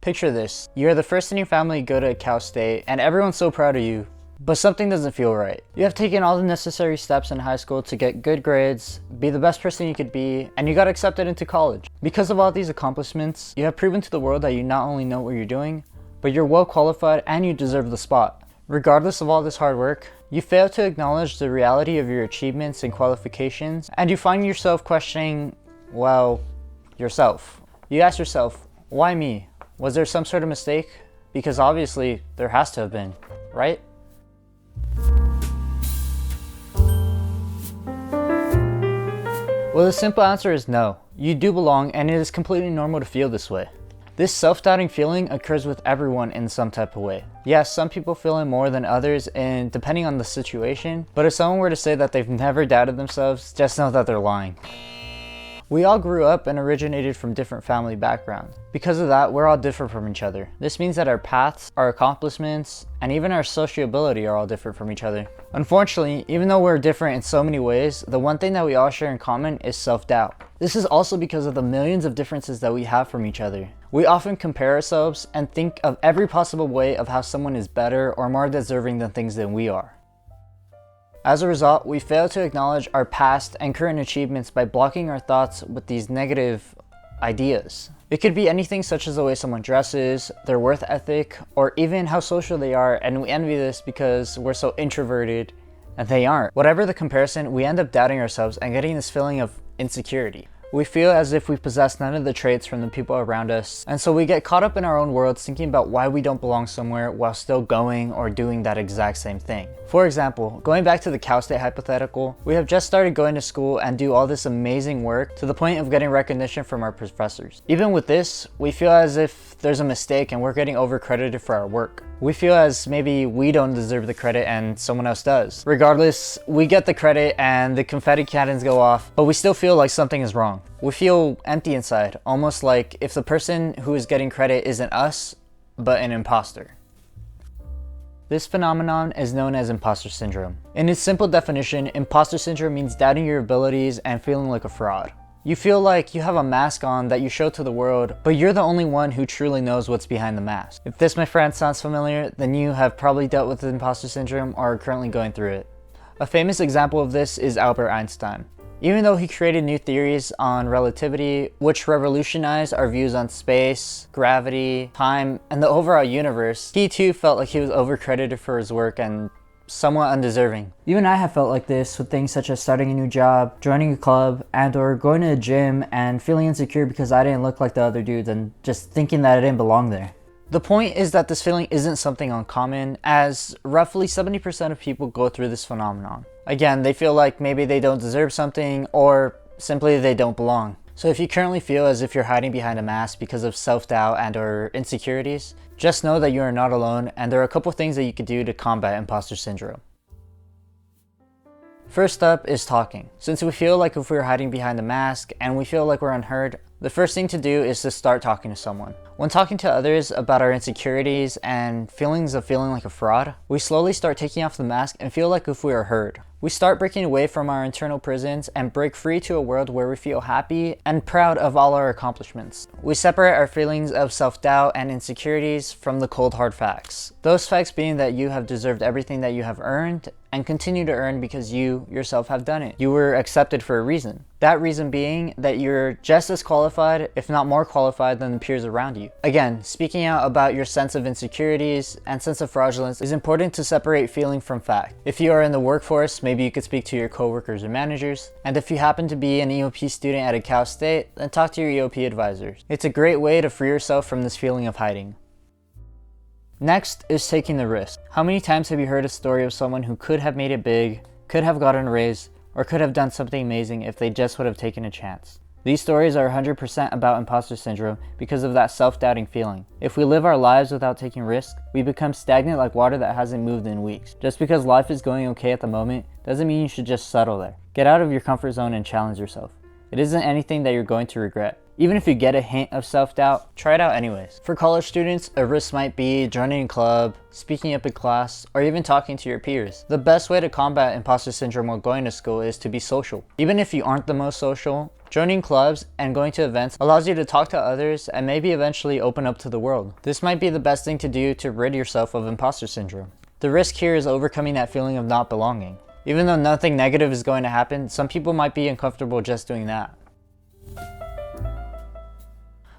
Picture this. You're the first in your family to go to Cal State, and everyone's so proud of you. But something doesn't feel right. You have taken all the necessary steps in high school to get good grades, be the best person you could be, and you got accepted into college. Because of all these accomplishments, you have proven to the world that you not only know what you're doing, but you're well qualified and you deserve the spot. Regardless of all this hard work, you fail to acknowledge the reality of your achievements and qualifications, and you find yourself questioning, well, yourself. You ask yourself, why me? Was there some sort of mistake? Because obviously there has to have been, right? Well, the simple answer is no. You do belong, and it is completely normal to feel this way. This self-doubting feeling occurs with everyone in some type of way. Yes, some people feel it more than others, and depending on the situation, but if someone were to say that they've never doubted themselves, just know that they're lying. We all grew up and originated from different family backgrounds. Because of that, we're all different from each other. This means that our paths, our accomplishments, and even our sociability are all different from each other. Unfortunately, even though we're different in so many ways, the one thing that we all share in common is self-doubt. This is also because of the millions of differences that we have from each other. We often compare ourselves and think of every possible way of how someone is better or more deserving than things than we are. As a result, we fail to acknowledge our past and current achievements by blocking our thoughts with these negative ideas. It could be anything such as the way someone dresses, their work ethic, or even how social they are, and we envy this because we're so introverted and they aren't. Whatever the comparison, we end up doubting ourselves and getting this feeling of insecurity. We feel as if we possess none of the traits from the people around us, and so we get caught up in our own worlds thinking about why we don't belong somewhere while still going or doing that exact same thing. For example, going back to the Cal State hypothetical, we have just started going to school and do all this amazing work to the point of getting recognition from our professors. Even with this, we feel as if there's a mistake and we're getting overcredited for our work. We feel as maybe we don't deserve the credit and someone else does. Regardless, we get the credit and the confetti cannons go off, but we still feel like something is wrong. We feel empty inside, almost like if the person who is getting credit isn't us, but an imposter. This phenomenon is known as imposter syndrome. In its simple definition, imposter syndrome means doubting your abilities and feeling like a fraud. You feel like you have a mask on that you show to the world, but you're the only one who truly knows what's behind the mask. If this, my friend, sounds familiar, then you have probably dealt with imposter syndrome or are currently going through it. A famous example of this is Albert Einstein. Even though he created new theories on relativity, which revolutionized our views on space, gravity, time, and the overall universe, he too felt like he was overcredited for his work and somewhat undeserving. Even I have felt like this with things such as starting a new job, joining a club, and or going to a gym and feeling insecure because I didn't look like the other dudes and just thinking that I didn't belong there. The point is that this feeling isn't something uncommon, as roughly 70% of people go through this phenomenon. Again, they feel like maybe they don't deserve something or simply they don't belong. So if you currently feel as if you're hiding behind a mask because of self-doubt and or insecurities, just know that you are not alone, and there are a couple things that you could do to combat imposter syndrome. First up is talking. Since we feel like if we're hiding behind the mask and we feel like we're unheard, the first thing to do is to start talking to someone. When talking to others about our insecurities and feelings of feeling like a fraud, we slowly start taking off the mask and feel like if we are heard. We start breaking away from our internal prisons and break free to a world where we feel happy and proud of all our accomplishments. We separate our feelings of self-doubt and insecurities from the cold hard facts. Those facts being that you have deserved everything that you have earned and continue to earn because you yourself have done it. You were accepted for a reason. That reason being that you're just as qualified, if not more qualified, than the peers around you. Again, speaking out about your sense of insecurities and sense of fraudulence is important to separate feeling from fact. If you are in the workforce, maybe you could speak to your coworkers or managers. And if you happen to be an EOP student at a Cal State, then talk to your EOP advisors. It's a great way to free yourself from this feeling of hiding. Next is taking the risk. How many times have you heard a story of someone who could have made it big, could have gotten a raise, or could have done something amazing if they just would have taken a chance? These stories are 100% about imposter syndrome because of that self-doubting feeling. If we live our lives without taking risks, we become stagnant like water that hasn't moved in weeks. Just because life is going okay at the moment doesn't mean you should just settle there. Get out of your comfort zone and challenge yourself. It isn't anything that you're going to regret. Even if you get a hint of self-doubt, try it out anyways. For college students, a risk might be joining a club, speaking up in class, or even talking to your peers. The best way to combat imposter syndrome while going to school is to be social. Even if you aren't the most social, Joining clubs and going to events allows you to talk to others and maybe eventually open up to the world. This might be the best thing to do to rid yourself of imposter syndrome. The risk here is overcoming that feeling of not belonging. Even though nothing negative is going to happen, some people might be uncomfortable just doing that.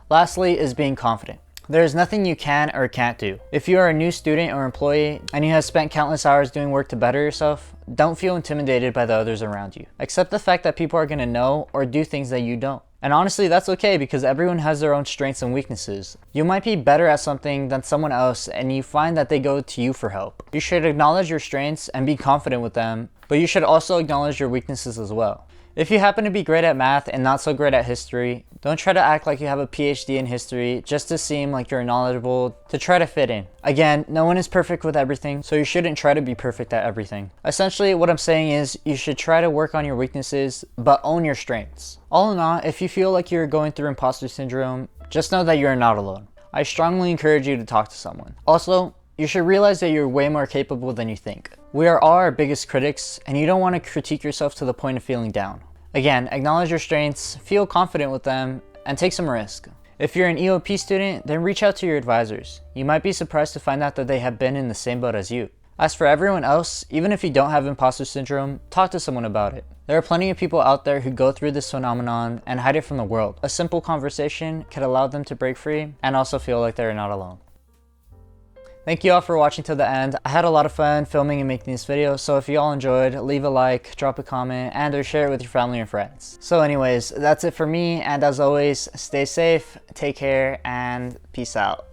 Lastly is being confident. There is nothing you can or can't do. If you are a new student or employee and you have spent countless hours doing work to better yourself, don't feel intimidated by the others around you. Accept the fact that people are going to know or do things that you don't. And honestly, that's okay because everyone has their own strengths and weaknesses. You might be better at something than someone else and you find that they go to you for help. You should acknowledge your strengths and be confident with them, but you should also acknowledge your weaknesses as well. If you happen to be great at math and not so great at history, don't try to act like you have a PhD in history just to seem like you're knowledgeable to try to fit in. Again, no one is perfect with everything, so you shouldn't try to be perfect at everything. Essentially, what I'm saying is you should try to work on your weaknesses, but own your strengths. All in all, if you feel like you're going through imposter syndrome, just know that you're not alone. I strongly encourage you to talk to someone. Also, you should realize that you're way more capable than you think. We are all our biggest critics, and you don't want to critique yourself to the point of feeling down. Again, acknowledge your strengths, feel confident with them, and take some risk. If you're an EOP student, then reach out to your advisors. You might be surprised to find out that they have been in the same boat as you. As for everyone else, even if you don't have imposter syndrome, talk to someone about it. There are plenty of people out there who go through this phenomenon and hide it from the world. A simple conversation can allow them to break free and also feel like they're not alone. Thank you all for watching till the end. I had a lot of fun filming and making this video, so if you all enjoyed, leave a like, drop a comment, and or share it with your family and friends. So anyways, that's it for me, and as always, stay safe, take care, and peace out.